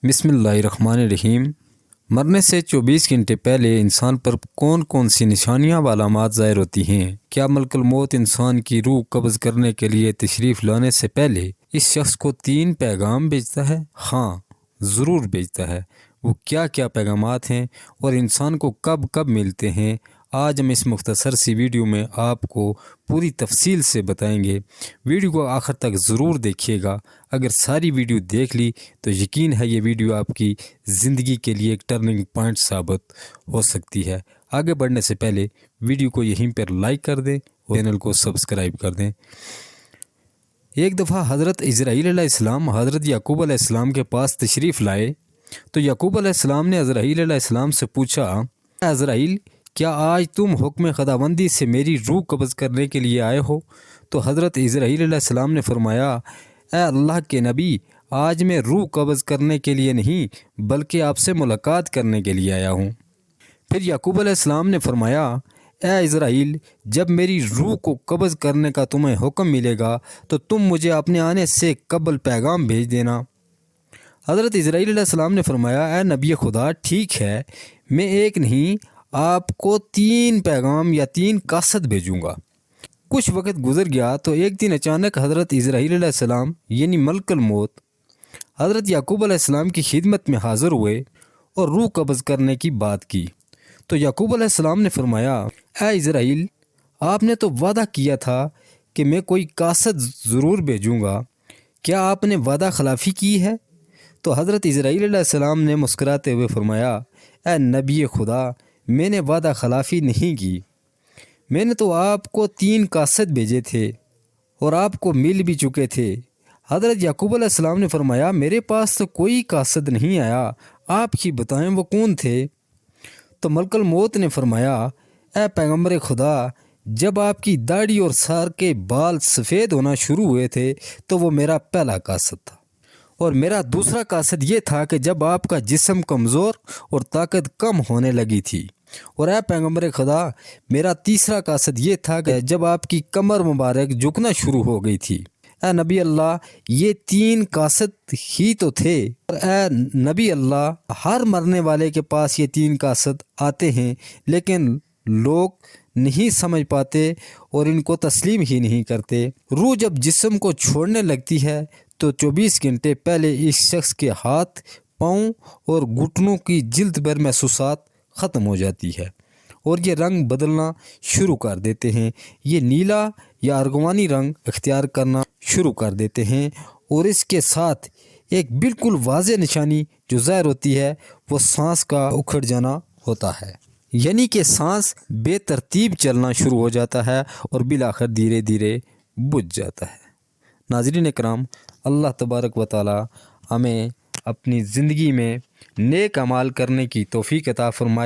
बिस्मिल्लाहिर्रहमानिर्रहीम। मरने से 24 घंटे पहले इंसान पर कौन कौन सी निशानियां व अलामात ज़ाहिर होती हैं? क्या मलकुल मौत इंसान की रूह कब्ज़ करने के लिए तशरीफ़ लाने से पहले इस शख्स को 3 पैगाम भेजता है? हाँ, ज़रूर भेजता है। वो क्या क्या पैगामात हैं और इंसान को कब कब मिलते हैं, आज हम इस मुख्तसर सी वीडियो में आपको पूरी तफसील से बताएंगे। वीडियो को आखिर तक ज़रूर देखिएगा। अगर सारी वीडियो देख ली तो यकीन है ये वीडियो आपकी ज़िंदगी के लिए एक टर्निंग पॉइंट साबित हो सकती है। आगे बढ़ने से पहले वीडियो को यहीं पर लाइक कर दें और चैनल को सब्सक्राइब कर दें। एक दफ़ा हज़रत इज़राइल अलैहिस्सलाम हज़रत याकूब अलैहिस्सलाम के पास तशरीफ़ लाए तो याकूब अलैहिस्सलाम ने इज़राइल अलैहिस्सलाम से पूछा, इज़राइल, क्या आज तुम हुक्म खुदाबंदी से मेरी रूह कब्ज़ करने के लिए आए हो? तो हज़रत इज़राइल अलैहिस्सलाम ने फरमाया, ए अल्लाह के नबी, आज मैं रूह कब्ज़ करने के लिए नहीं बल्कि आपसे मुलाकात करने के लिए आया हूँ। फिर याकूब अलैहिस्सलाम ने फरमाया, ए इज़राइल, जब मेरी रूह को कब्ज़ करने का तुम्हें हुक्म मिलेगा तो तुम मुझे अपने आने से कबल पैगाम भेज देना। हज़रत इज़राइल अलैहिस्सलाम ने फरमाया, ए नबी खुदा, ठीक है, मैं एक नहीं आपको 3 पैगाम या 3 कासद भेजूँगा। कुछ वक्त गुजर गया तो एक दिन अचानक हज़रत इज़राइल अलैहिस्सलाम यानी मलकुल मौत हज़रत याकूब अलैहिस्सलाम की खिदमत में हाज़िर हुए और रूह कब्ज़ करने की बात की। तो याकूब अलैहिस्सलाम ने फरमाया, ए इज़राइल, आपने तो वादा किया था कि मैं कोई कासद ज़रूर भेजूँगा, क्या आपने वादा खिलाफ़ी की है? तो हज़रत इज़राइल अलैहिस्सलाम ने मुस्कुराते हुए फरमाया, ए नबी खुदा, मैंने वादा खिलाफ़ी नहीं की, मैंने तो आपको 3 कासद भेजे थे और आपको मिल भी चुके थे। हज़रत याकूब अलैहिस्सलाम ने फरमाया, मेरे पास तो कोई कासद नहीं आया, आप ही बताएं वो कौन थे? तो मलकुल मौत ने फरमाया, ए पैगम्बर खुदा, जब आपकी दाढ़ी और सर के बाल सफ़ेद होना शुरू हुए थे तो वो मेरा पहला कासद था, और मेरा दूसरा कासद ये था कि जब आपका जिस्म कमज़ोर और ताकत कम होने लगी थी, और ए पैगम्बर खुदा, मेरा तीसरा कासद ये था कि जब आपकी कमर मुबारक झुकना शुरू हो गई थी। ए नबी अल्लाह, ये 3 कासद ही तो थे, और ए नबी अल्लाह, हर मरने वाले के पास ये 3 कासद आते हैं, लेकिन लोग नहीं समझ पाते और इनको तस्लीम ही नहीं करते। रूह जब जिस्म को छोड़ने लगती है तो 24 घंटे पहले इस शख्स के हाथ, पाँव और घुटनों की जिल्द पर महसूसात ख़त्म हो जाती है और ये रंग बदलना शुरू कर देते हैं। ये नीला या अर्गवानी रंग इख्तियार करना शुरू कर देते हैं और इसके साथ एक बिल्कुल वाज़ेह निशानी जो ज़ाहिर होती है वो सांस का उखड़ जाना होता है, यानी कि सांस बेतरतीब चलना शुरू हो जाता है और बिलाखिर धीरे धीरे बुझ जाता है। नाज़रीन इकराम, अल्लाह तबारक व तआला हमें अपनी ज़िंदगी में नेक अमाल करने की तौफ़ीक अता फ़रमाए।